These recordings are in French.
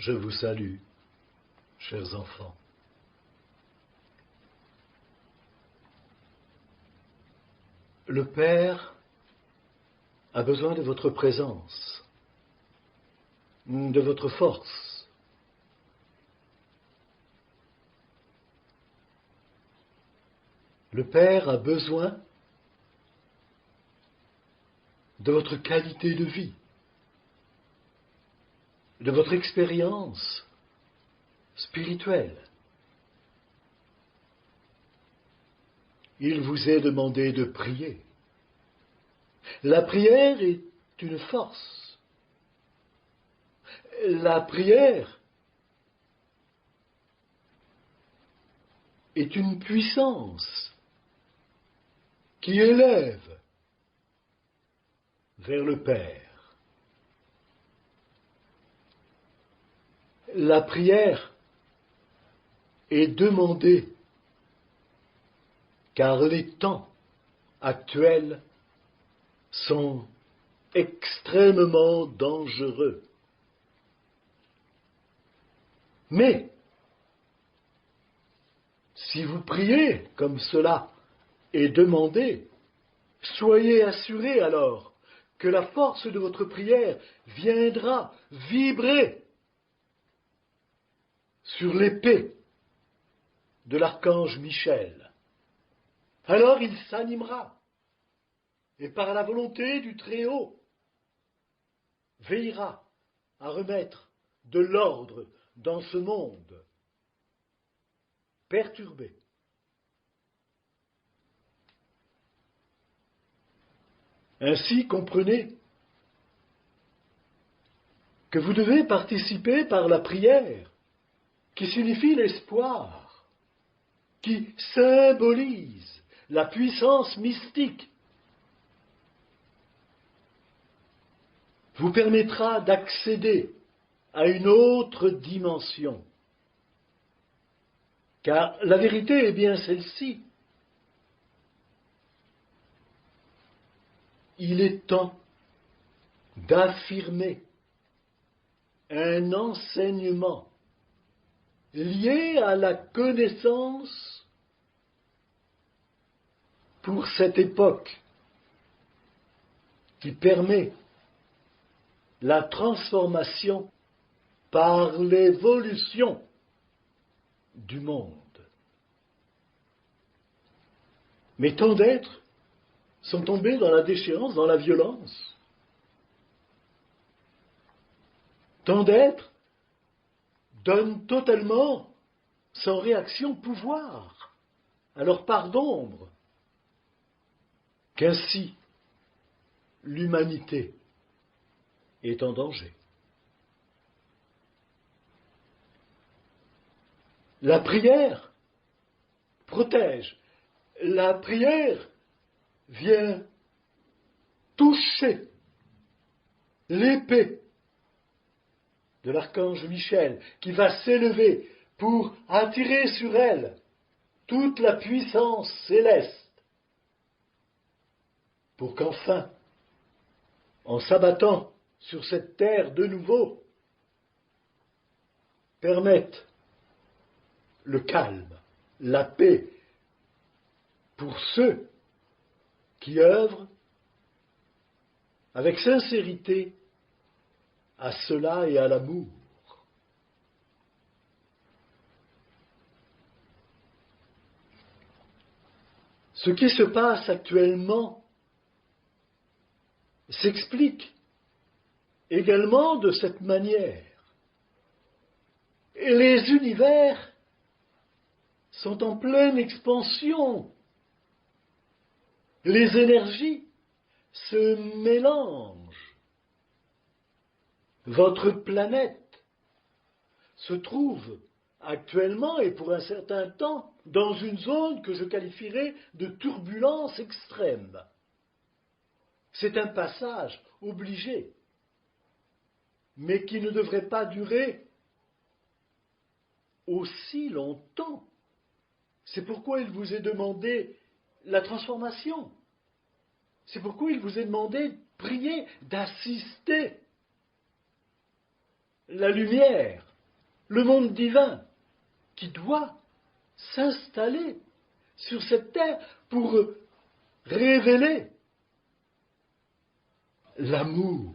Je vous salue, chers enfants. Le Père a besoin de votre présence, de votre force. Le Père a besoin de votre qualité de vie, de votre expérience spirituelle. Il vous est demandé de prier. La prière est une force. La prière est une puissance qui élève vers le Père. La prière est demandée car les temps actuels sont extrêmement dangereux. Mais, si vous priez comme cela est demandé, soyez assurés alors que la force de votre prière viendra vibrer sur l'épée de l'archange Michel. Alors il s'animera et par la volonté du Très-Haut veillera à remettre de l'ordre dans ce monde perturbé. Ainsi, comprenez que vous devez participer par la prière, qui signifie l'espoir, qui symbolise la puissance mystique, vous permettra d'accéder à une autre dimension. Car la vérité est bien celle-ci. Il est temps d'affirmer un enseignement lié à la connaissance pour cette époque qui permet la transformation par l'évolution du monde. Mais tant d'êtres sont tombés dans la déchéance, dans la violence. Tant d'êtres donnent totalement, sans réaction, pouvoir à leur part d'ombre, qu'ainsi l'humanité est en danger. La prière protège. La prière vient toucher l'épée de l'archange Michel qui va s'élever pour attirer sur elle toute la puissance céleste pour qu'enfin, en s'abattant sur cette terre de nouveau, permette le calme, la paix pour ceux qui œuvrent avec sincérité à cela et à l'amour. Ce qui se passe actuellement s'explique également de cette manière. Et les univers sont en pleine expansion. Les énergies se mélangent. Votre planète se trouve actuellement et pour un certain temps dans une zone que je qualifierais de turbulence extrême. C'est un passage obligé, mais qui ne devrait pas durer aussi longtemps. C'est pourquoi il vous est demandé la transformation. C'est pourquoi il vous est demandé de prier, d'assister la lumière le monde divin, qui doit s'installer sur cette terre pour révéler l'amour.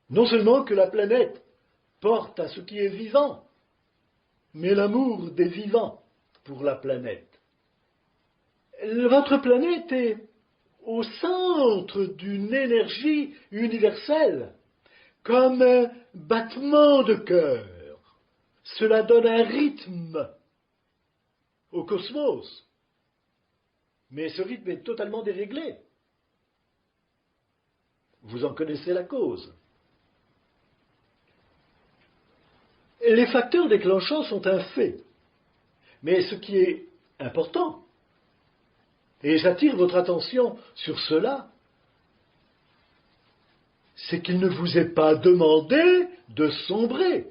Non seulement que la planète porte à ce qui est vivant, mais l'amour des vivants pour la planète. Votre planète est au centre d'une énergie universelle, comme un battement de cœur. Cela donne un rythme au cosmos. Mais ce rythme est totalement déréglé. Vous en connaissez la cause. Les facteurs déclenchants sont un fait. Mais ce qui est important, et j'attire votre attention sur cela, c'est qu'il ne vous est pas demandé de sombrer.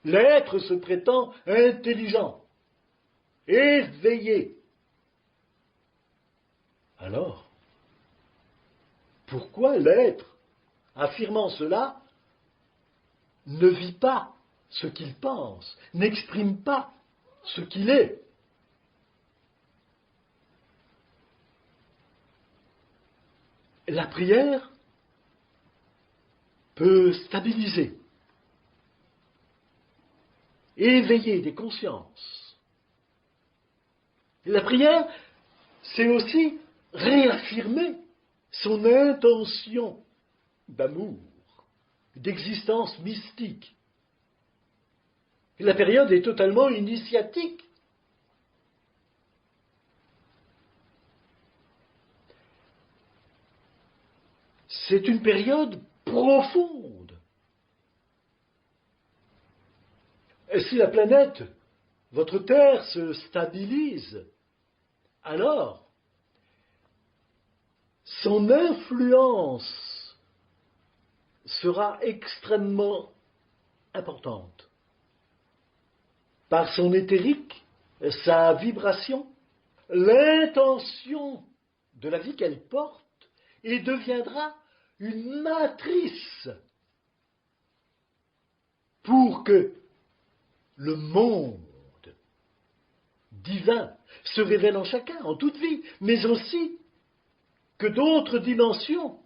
L'être se prétend intelligent, éveillé. Alors, pourquoi l'être, affirmant cela, ne vit pas ce qu'il pense, n'exprime pas ce qu'il est? La prière peut stabiliser, éveiller des consciences. La prière, c'est aussi réaffirmer son intention d'amour, d'existence mystique. La période est totalement initiatique. C'est une période profonde. Et si la planète, votre Terre, se stabilise, alors son influence sera extrêmement importante. Par son éthérique, sa vibration, l'intention de la vie qu'elle porte, et deviendra une matrice pour que le monde divin se révèle en chacun, en toute vie, mais aussi que d'autres dimensions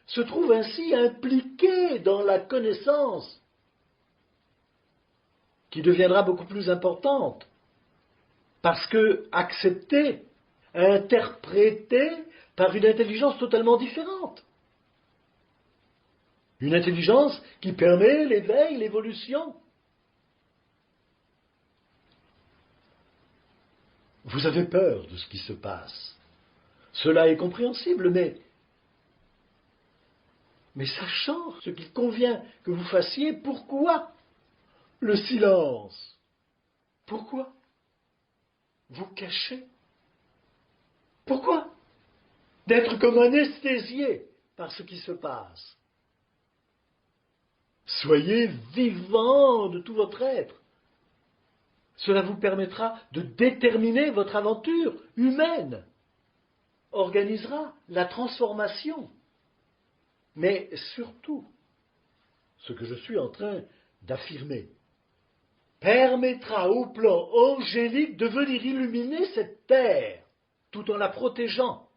se trouvent ainsi impliquées dans la connaissance qui deviendra beaucoup plus importante, parce que acceptée, interprétée par une intelligence totalement différente. Une intelligence qui permet l'éveil, l'évolution. Vous avez peur de ce qui se passe. Cela est compréhensible, mais sachant ce qu'il convient que vous fassiez, pourquoi le silence? Pourquoi vous cacher? Pourquoi d'être comme anesthésié par ce qui se passe? Soyez vivant de tout votre être. Cela vous permettra de déterminer votre aventure humaine, organisera la transformation. Mais surtout, ce que je suis en train d'affirmer permettra au plan angélique de venir illuminer cette terre tout en la protégeant.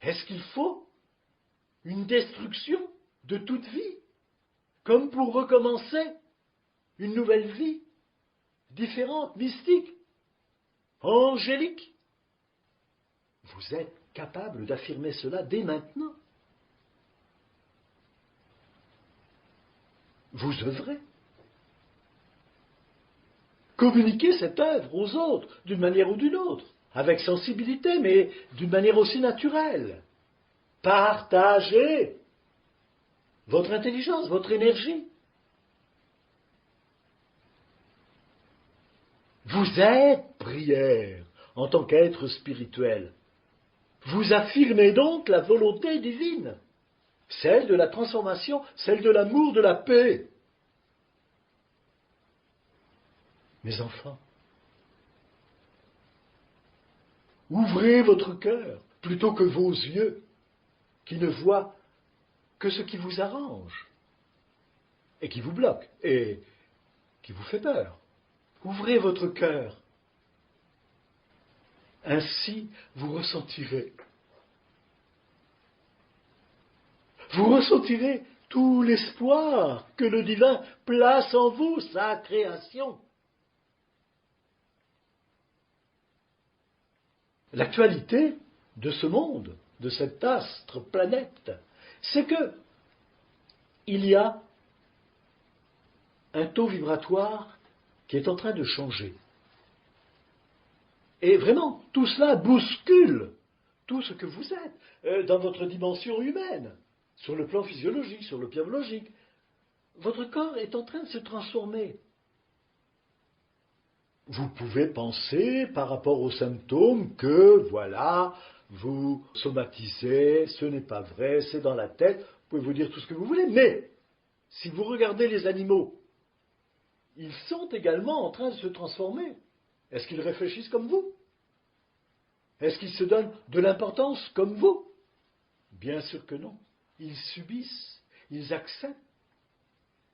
Est-ce qu'il faut une destruction de toute vie, comme pour recommencer une nouvelle vie, différente, mystique, angélique? Vous êtes capable d'affirmer cela dès maintenant. Vous œuvrez. Communiquez cette œuvre aux autres, d'une manière ou d'une autre, avec sensibilité, mais d'une manière aussi naturelle. Partagez votre intelligence, votre énergie. Vous êtes prière en tant qu'être spirituel. Vous affirmez donc la volonté divine, celle de la transformation, celle de l'amour, de la paix. Mes enfants, ouvrez votre cœur plutôt que vos yeux qui ne voient que ce qui vous arrange et qui vous bloque et qui vous fait peur. Ouvrez votre cœur. Ainsi, vous ressentirez tout l'espoir que le divin place en vous, sa création. L'actualité de ce monde, de cette astre planète, c'est que il y a un taux vibratoire qui est en train de changer. Et vraiment, tout cela bouscule tout ce que vous êtes dans votre dimension humaine, sur le plan physiologique, sur le plan biologique. Votre corps est en train de se transformer. Vous pouvez penser par rapport aux symptômes que, voilà, vous somatisez, ce n'est pas vrai, c'est dans la tête, vous pouvez vous dire tout ce que vous voulez, mais si vous regardez les animaux, ils sont également en train de se transformer. Est-ce qu'ils réfléchissent comme vous? Est-ce qu'ils se donnent de l'importance comme vous? Bien sûr que non. Ils subissent, ils acceptent.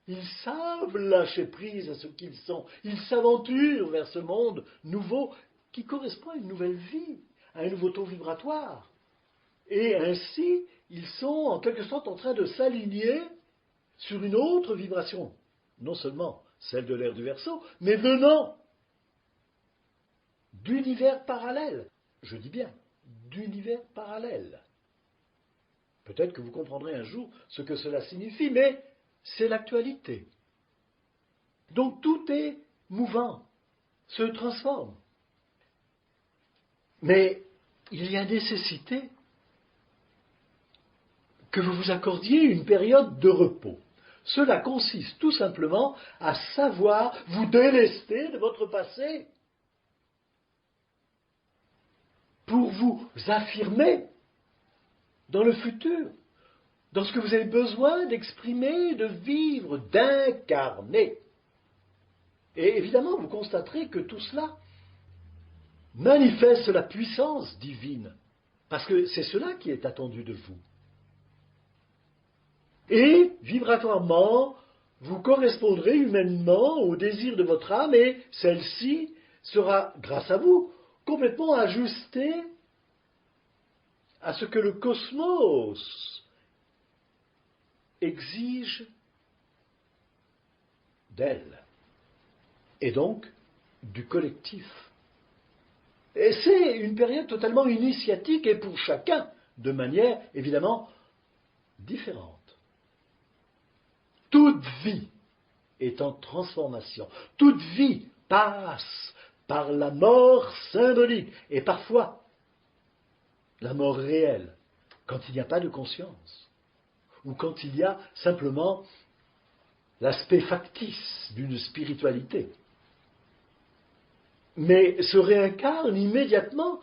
Ils savent lâcher prise à ce qu'ils sont. Ils s'aventurent vers ce monde nouveau qui correspond à une nouvelle vie, à un nouveau taux vibratoire. Et ainsi, ils sont en quelque sorte en train de s'aligner sur une autre vibration. Non seulement celle de l'ère du Verseau, mais venant d'univers parallèles. Je dis bien, d'univers parallèles. Peut-être que vous comprendrez un jour ce que cela signifie, mais c'est l'actualité. Donc tout est mouvant, se transforme. Mais il y a nécessité que vous vous accordiez une période de repos. Cela consiste tout simplement à savoir vous délester de votre passé pour vous affirmer dans le futur, dans ce que vous avez besoin d'exprimer, de vivre, d'incarner. Et évidemment, vous constaterez que tout cela manifeste la puissance divine, parce que c'est cela qui est attendu de vous. Et, vibratoirement, vous correspondrez humainement au désir de votre âme, et celle-ci sera, grâce à vous, complètement ajustée à ce que le cosmos exige d'elle, et donc du collectif. Et c'est une période totalement initiatique, et pour chacun, de manière évidemment différente. Toute vie est en transformation. Toute vie passe par la mort symbolique, et parfois la mort réelle, quand il n'y a pas de conscience, ou quand il y a simplement l'aspect factice d'une spiritualité, mais se réincarne immédiatement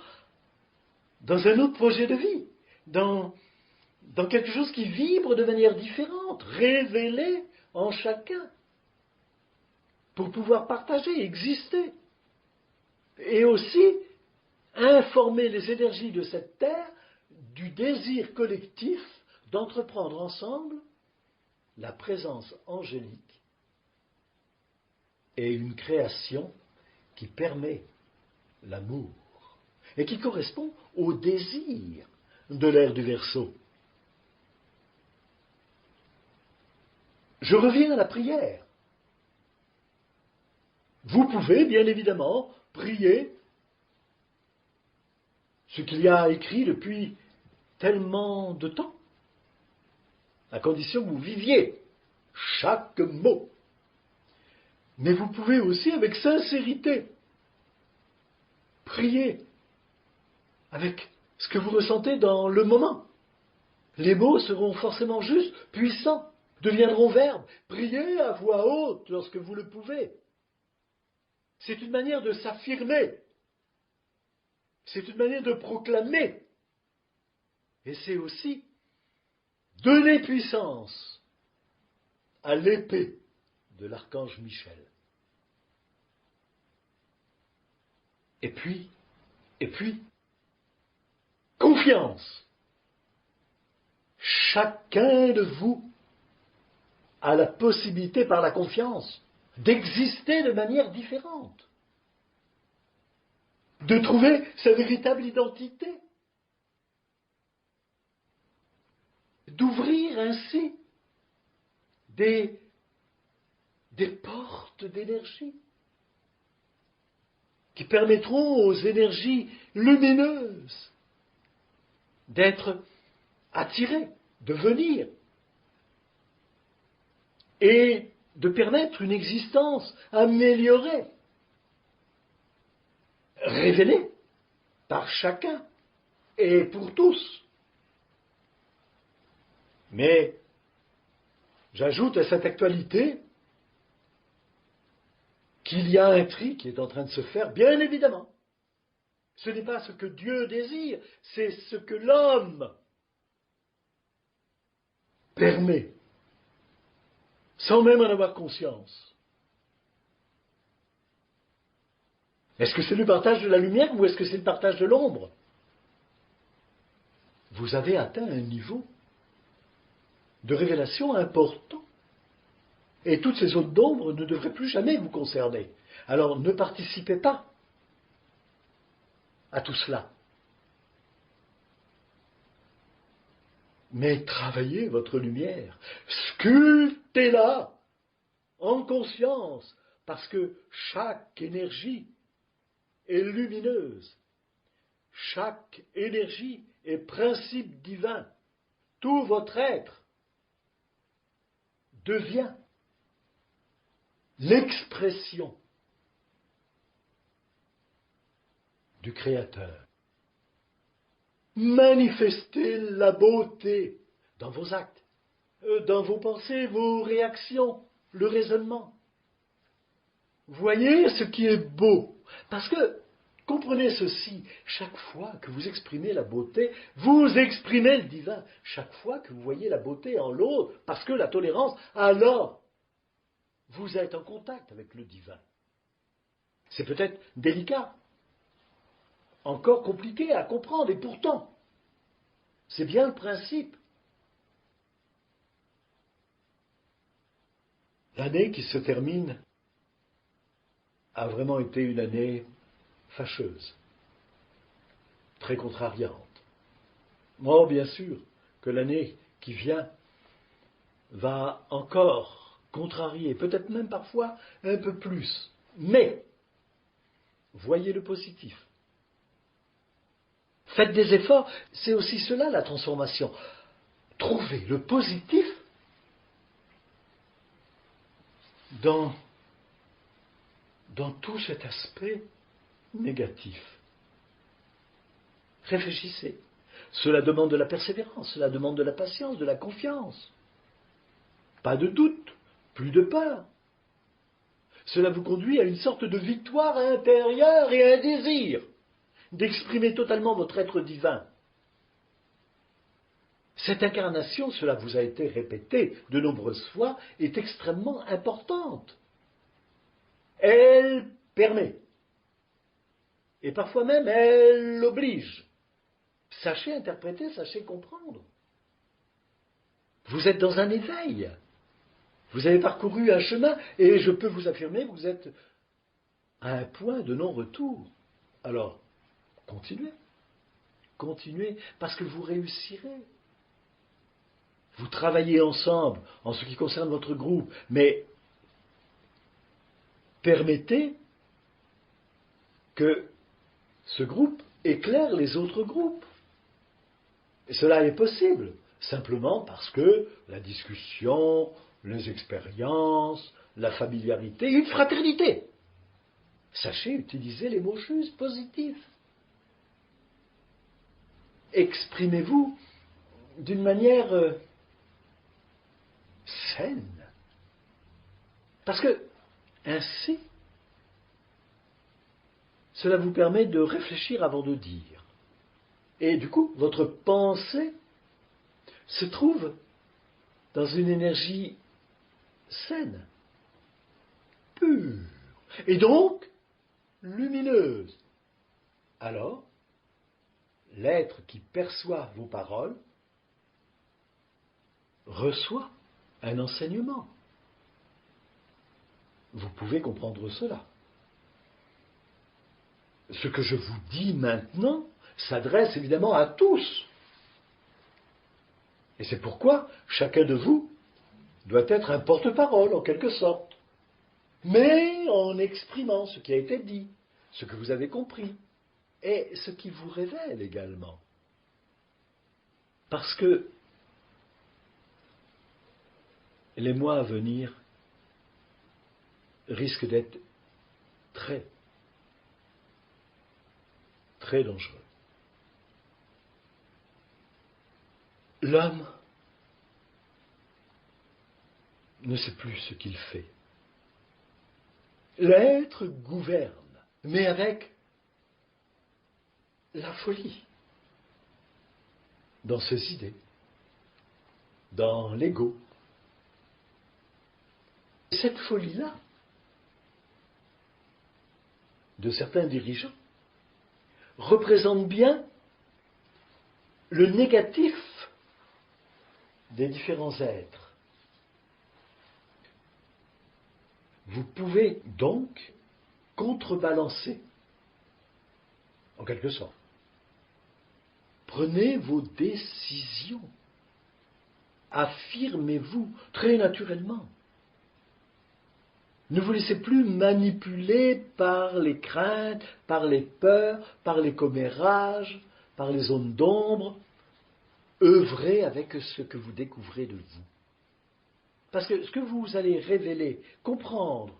dans un autre projet de vie, dans quelque chose qui vibre de manière différente, révélé en chacun, pour pouvoir partager, exister, et aussi informer les énergies de cette terre du désir collectif d'entreprendre ensemble la présence angélique et une création qui permet l'amour et qui correspond au désir de l'ère du Verseau. Je reviens à la prière. Vous pouvez bien évidemment prier ce qu'il y a écrit depuis tellement de temps, à condition que vous viviez chaque mot. Mais vous pouvez aussi, avec sincérité, prier avec ce que vous ressentez dans le moment. Les mots seront forcément justes, puissants, deviendront verbes. Priez à voix haute lorsque vous le pouvez. C'est une manière de s'affirmer. C'est une manière de proclamer. Et c'est aussi donner puissance à l'épée de l'archange Michel. Et puis, confiance. chacun de vous a la possibilité, par la confiance, d'exister de manière différente, de trouver sa véritable identité, d'ouvrir ainsi des portes d'énergie qui permettront aux énergies lumineuses d'être attirées, de venir, et de permettre une existence améliorée, révélée par chacun et pour tous. Mais j'ajoute à cette actualité qu'il y a un tri qui est en train de se faire, bien évidemment. Ce n'est pas ce que Dieu désire, c'est ce que l'homme permet, sans même en avoir conscience. Est-ce que c'est le partage de la lumière ou est-ce que c'est le partage de l'ombre? Vous avez atteint un niveau de révélation important. Et toutes ces zones d'ombre ne devraient plus jamais vous concerner. Alors ne participez pas à tout cela. Mais travaillez votre lumière, sculptez-la en conscience, parce que chaque énergie est lumineuse, chaque énergie est principe divin. Tout votre être devient l'expression du Créateur. Manifestez la beauté dans vos actes, dans vos pensées, vos réactions, le raisonnement. Voyez ce qui est beau, parce que, comprenez ceci, chaque fois que vous exprimez la beauté, vous exprimez le divin. Chaque fois que vous voyez la beauté en l'autre, parce que la tolérance, alors, vous êtes en contact avec le divin. C'est peut-être délicat, encore compliqué à comprendre, et pourtant, c'est bien le principe. L'année qui se termine a vraiment été une année fâcheuse, très contrariante. Oh, bien sûr que l'année qui vient va encore contrarier, peut-être même parfois un peu plus. Mais, voyez le positif. Faites des efforts, c'est aussi cela la transformation. Trouvez le positif dans tout cet aspect négatif. Réfléchissez. Cela demande de la persévérance, cela demande de la patience, de la confiance. Pas de doute, plus de peur. Cela vous conduit à une sorte de victoire intérieure et à un désir d'exprimer totalement votre être divin. Cette incarnation, cela vous a été répété de nombreuses fois, est extrêmement importante. Elle permet, et parfois même elle oblige. Sachez interpréter, sachez comprendre. Vous êtes dans un éveil. Vous avez parcouru un chemin, et je peux vous affirmer que vous êtes à un point de non-retour. Alors, continuez. Continuez, parce que vous réussirez. Vous travaillez ensemble en ce qui concerne votre groupe, mais permettez que ce groupe éclaire les autres groupes. Et cela est possible, simplement parce que la discussion, les expériences, la familiarité, une fraternité. Sachez utiliser les mots justes, positifs. Exprimez-vous d'une manière saine. Parce que, ainsi, cela vous permet de réfléchir avant de dire. Et du coup, votre pensée se trouve dans une énergie saine, pure, et donc lumineuse. Alors, l'être qui perçoit vos paroles reçoit un enseignement. Vous pouvez comprendre cela. Ce que je vous dis maintenant s'adresse évidemment à tous. Et c'est pourquoi chacun de vous doit être un porte-parole, en quelque sorte, mais en exprimant ce qui a été dit, ce que vous avez compris, et ce qui vous révèle également. Parce que les mois à venir risquent d'être très, très dangereux. L'homme ne sait plus ce qu'il fait. L'être gouverne, mais avec la folie, dans ses idées, dans l'ego. Cette folie-là, de certains dirigeants, représente bien le négatif des différents êtres. Vous pouvez donc contrebalancer, en quelque sorte. Prenez vos décisions. Affirmez-vous très naturellement. Ne vous laissez plus manipuler par les craintes, par les peurs, par les commérages, par les zones d'ombre. Œuvrez avec ce que vous découvrez de vous. Parce que ce que vous allez révéler, comprendre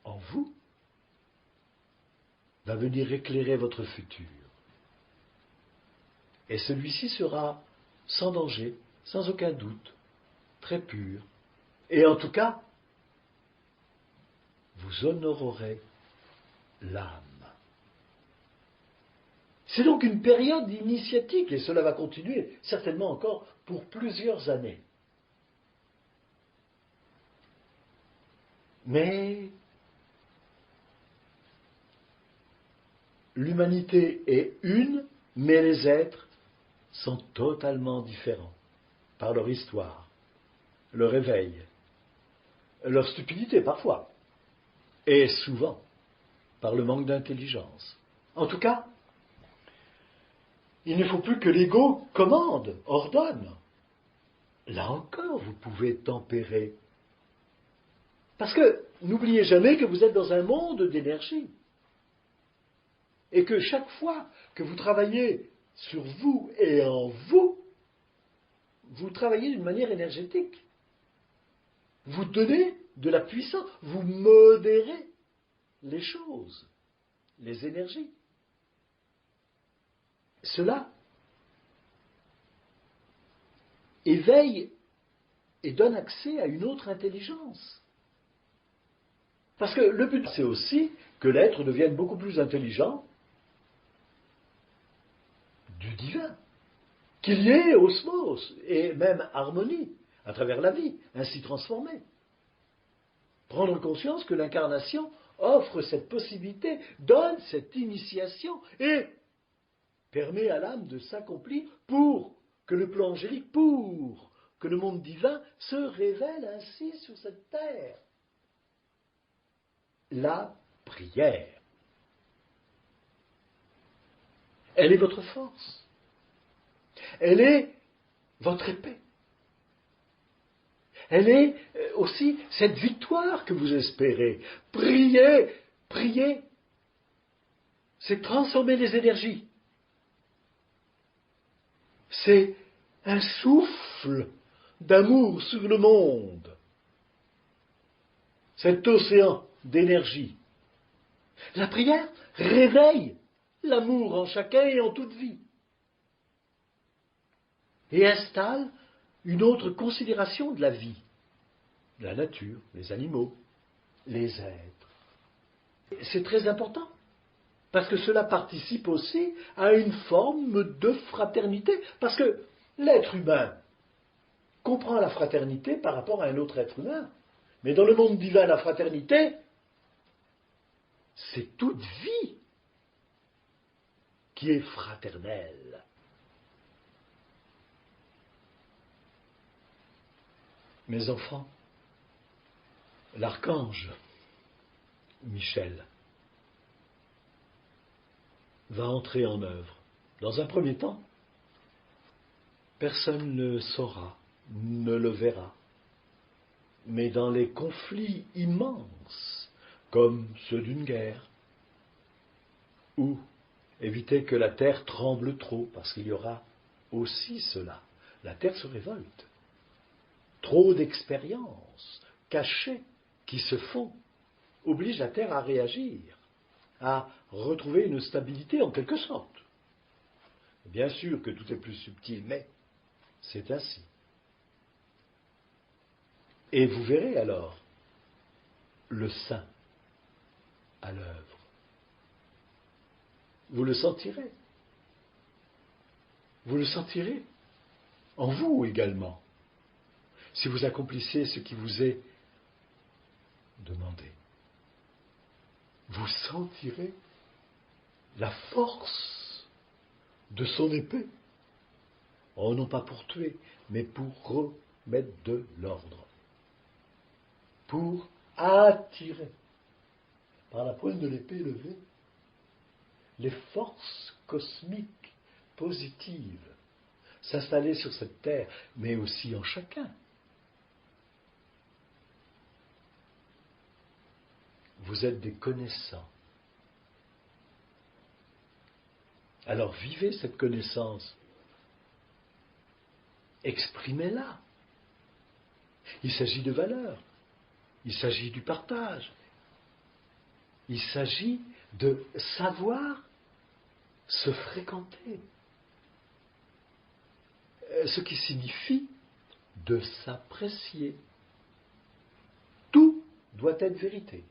en vous, va venir éclairer votre futur. Et celui-ci sera sans danger, sans aucun doute, très pur. Et en tout cas, vous honorerez l'âme. C'est donc une période initiatique, et cela va continuer certainement encore pour plusieurs années. Mais l'humanité est une, mais les êtres sont totalement différents par leur histoire, leur éveil, leur stupidité parfois, et souvent par le manque d'intelligence. En tout cas, il ne faut plus que l'ego commande, ordonne. Là encore, vous pouvez tempérer. Parce que n'oubliez jamais que vous êtes dans un monde d'énergie. Et que chaque fois que vous travaillez sur vous et en vous, vous travaillez d'une manière énergétique. Vous donnez de la puissance, vous modérez les choses, les énergies. Cela éveille et donne accès à une autre intelligence. Parce que le but, c'est aussi que l'être devienne beaucoup plus intelligent du divin, qu'il y ait osmose et même harmonie à travers la vie, ainsi transformée. Prendre conscience que l'incarnation offre cette possibilité, donne cette initiation et permet à l'âme de s'accomplir pour que le plan angélique, pour que le monde divin se révèle ainsi sur cette terre. La prière. Elle est votre force. Elle est votre épée. Elle est aussi cette victoire que vous espérez. Priez, priez, c'est transformer les énergies. C'est un souffle d'amour sur le monde. Cet océan d'énergie. La prière réveille l'amour en chacun et en toute vie. Et installe une autre considération de la vie, de la nature, les animaux, les êtres. C'est très important, parce que cela participe aussi à une forme de fraternité, parce que l'être humain comprend la fraternité par rapport à un autre être humain. Mais dans le monde divin, la fraternité, c'est toute vie qui est fraternelle. Mes enfants, l'archange Michel va entrer en œuvre. Dans un premier temps, personne ne saura, ne le verra. Mais dans les conflits immenses, comme ceux d'une guerre, ou éviter que la terre tremble trop, parce qu'il y aura aussi cela. La terre se révolte. Trop d'expériences cachées qui se font obligent la terre à réagir, à retrouver une stabilité en quelque sorte. Bien sûr que tout est plus subtil, mais c'est ainsi. Et vous verrez alors le saint à l'œuvre. Vous le sentirez. Vous le sentirez en vous également, si vous accomplissez ce qui vous est demandé. Vous sentirez la force de son épée. Oh, non pas pour tuer, mais pour remettre de l'ordre. Pour attirer, par la pointe de l'épée levée, les forces cosmiques positives s'installer sur cette terre, mais aussi en chacun. Vous êtes des connaissants. Alors vivez cette connaissance. Exprimez-la. Il s'agit de valeur. Il s'agit du partage. Il s'agit de savoir se fréquenter. Ce qui signifie de s'apprécier. Tout doit être vérité.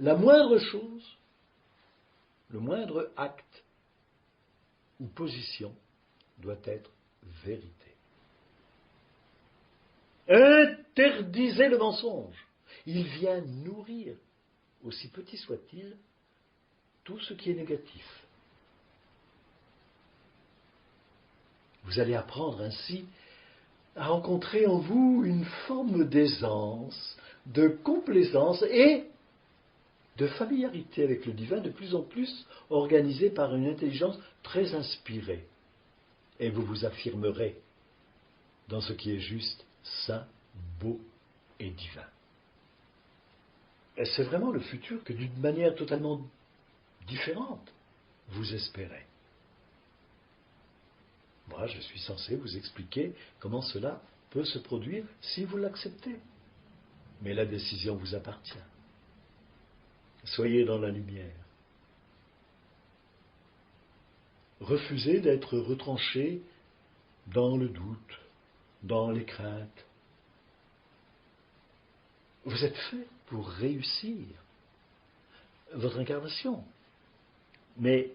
La moindre chose, le moindre acte ou position doit être vérité. Interdisez le mensonge. Il vient nourrir, aussi petit soit-il, tout ce qui est négatif. Vous allez apprendre ainsi à rencontrer en vous une forme d'aisance, de complaisance et de familiarité avec le divin, de plus en plus organisée par une intelligence très inspirée. Et vous vous affirmerez dans ce qui est juste, saint, beau et divin. Et c'est vraiment le futur que d'une manière totalement différente, vous espérez. Moi, je suis censé vous expliquer comment cela peut se produire si vous l'acceptez. Mais la décision vous appartient. Soyez dans la lumière. Refusez d'être retranché dans le doute, dans les craintes. Vous êtes fait pour réussir votre incarnation. Mais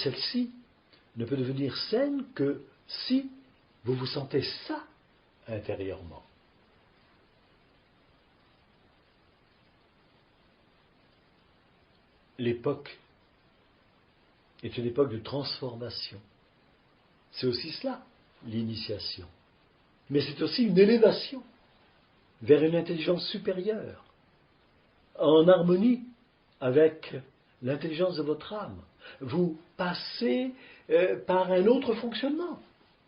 celle-ci ne peut devenir saine que si vous vous sentez ça intérieurement. L'époque est une époque de transformation. C'est aussi cela, l'initiation. Mais c'est aussi une élévation vers une intelligence supérieure, en harmonie avec l'intelligence de votre âme. Vous passez par un autre fonctionnement,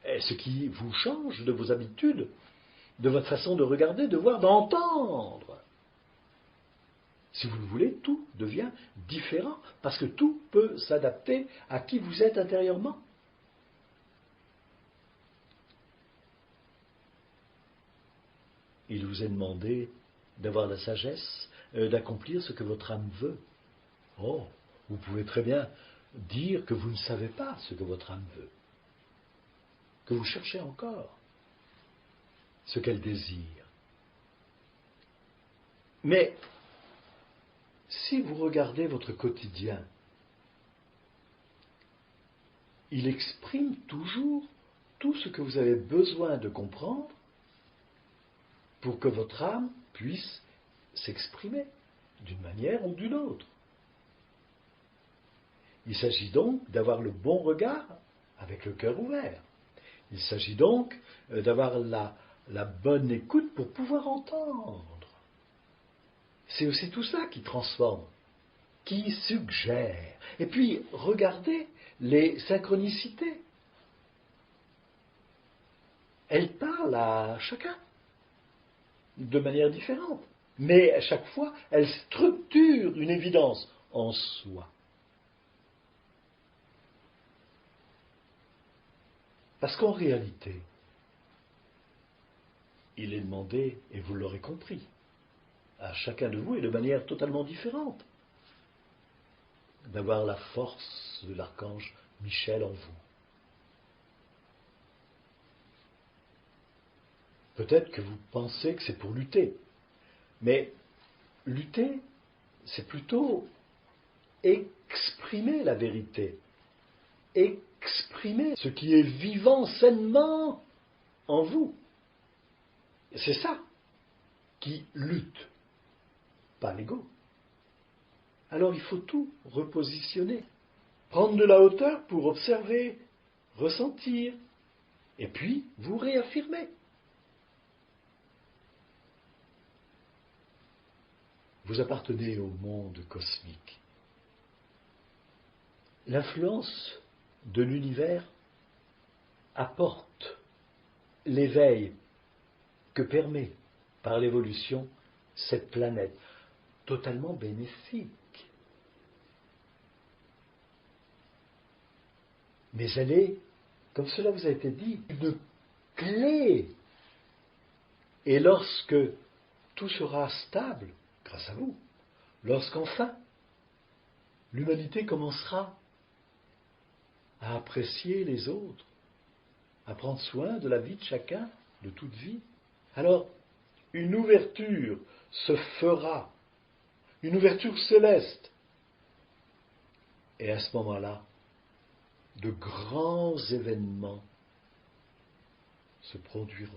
ce qui vous change de vos habitudes, de votre façon de regarder, de voir, d'entendre. Si vous le voulez, tout devient différent, parce que tout peut s'adapter à qui vous êtes intérieurement. Il vous est demandé d'avoir la sagesse, d'accomplir ce que votre âme veut. Oh, vous pouvez très bien dire que vous ne savez pas ce que votre âme veut, que vous cherchez encore ce qu'elle désire. Mais si vous regardez votre quotidien, il exprime toujours tout ce que vous avez besoin de comprendre pour que votre âme puisse s'exprimer d'une manière ou d'une autre. Il s'agit donc d'avoir le bon regard avec le cœur ouvert. Il s'agit donc d'avoir la la bonne écoute pour pouvoir entendre. C'est aussi tout ça qui transforme, qui suggère. Et puis, regardez les synchronicités. Elles parlent à chacun de manière différente. Mais à chaque fois, elles structurent une évidence en soi. Parce qu'en réalité, il est demandé, et vous l'aurez compris, à chacun de vous, et de manière totalement différente, d'avoir la force de l'archange Michel en vous. Peut-être que vous pensez que c'est pour lutter, mais lutter, c'est plutôt exprimer la vérité, exprimer ce qui est vivant sainement en vous. C'est ça qui lutte, pas l'ego. Alors il faut tout repositionner, prendre de la hauteur pour observer, ressentir, et puis vous réaffirmer. Vous appartenez au monde cosmique. L'influence de l'univers apporte l'éveil que permet par l'évolution cette planète, totalement bénéfique. Mais elle est, comme cela vous a été dit, une clé. Et lorsque tout sera stable, grâce à vous, lorsqu'enfin l'humanité commencera à apprécier les autres, à prendre soin de la vie de chacun, de toute vie, alors une ouverture se fera, une ouverture céleste. Et à ce moment-là, de grands événements se produiront.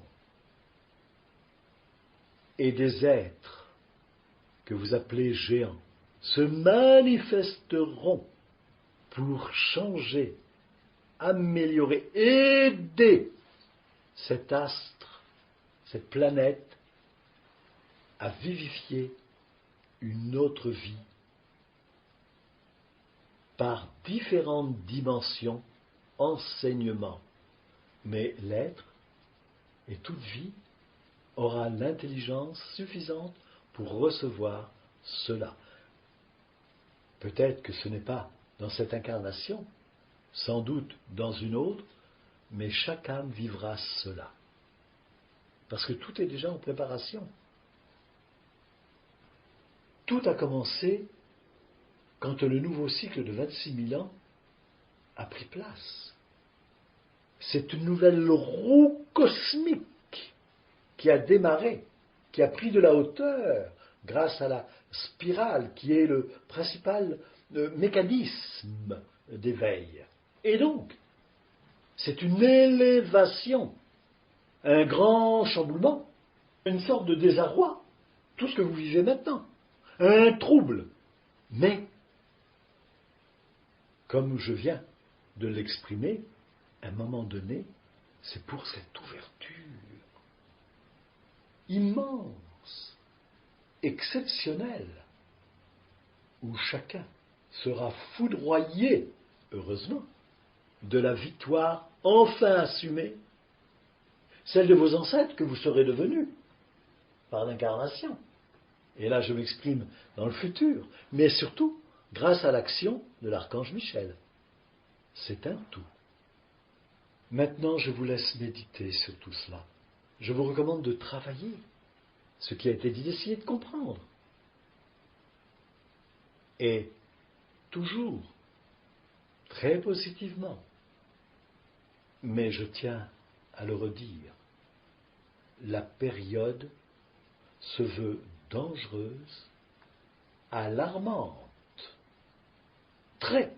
Et des êtres que vous appelez géants se manifesteront pour changer, améliorer, aider cet astre, cette planète à vivifier une autre vie par différentes dimensions, enseignements. Mais l'être et toute vie aura l'intelligence suffisante pour recevoir cela. Peut-être que ce n'est pas dans cette incarnation, sans doute dans une autre, mais chaque âme vivra cela. Parce que tout est déjà en préparation. Tout a commencé quand le nouveau cycle de 26 000 ans a pris place. C'est une nouvelle roue cosmique qui a démarré, qui a pris de la hauteur grâce à la spirale qui est le principal mécanisme d'éveil. Et donc, c'est une élévation, un grand chamboulement, une sorte de désarroi, tout ce que vous vivez maintenant, un trouble. Mais, comme je viens de l'exprimer, à un moment donné, c'est pour cette ouverture immense, exceptionnelle, où chacun sera foudroyé, heureusement, de la victoire enfin assumée, celle de vos ancêtres que vous serez devenus par l'incarnation. Et là, je m'exprime dans le futur, mais surtout grâce à l'action de l'archange Michel. C'est un tout. Maintenant, je vous laisse méditer sur tout cela. Je vous recommande de travailler ce qui a été dit, d'essayer de comprendre. Et toujours, très positivement, mais je tiens à le redire, la période se veut dangereuse, alarmante, très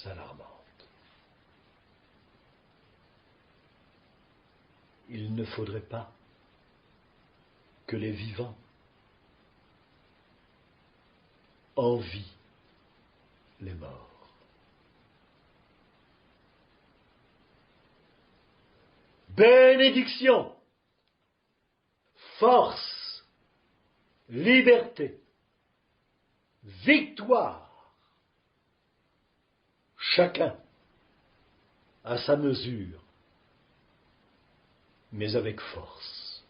alarmante. Il ne faudrait pas que les vivants envient les morts. Bénédiction! force, liberté, victoire, chacun à sa mesure, mais avec force.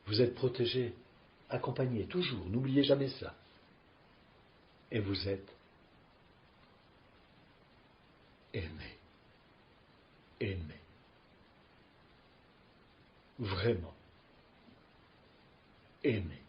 Vous êtes protégé, accompagné, toujours, n'oubliez jamais ça. Et vous êtes aimé, aimé, vraiment aimé.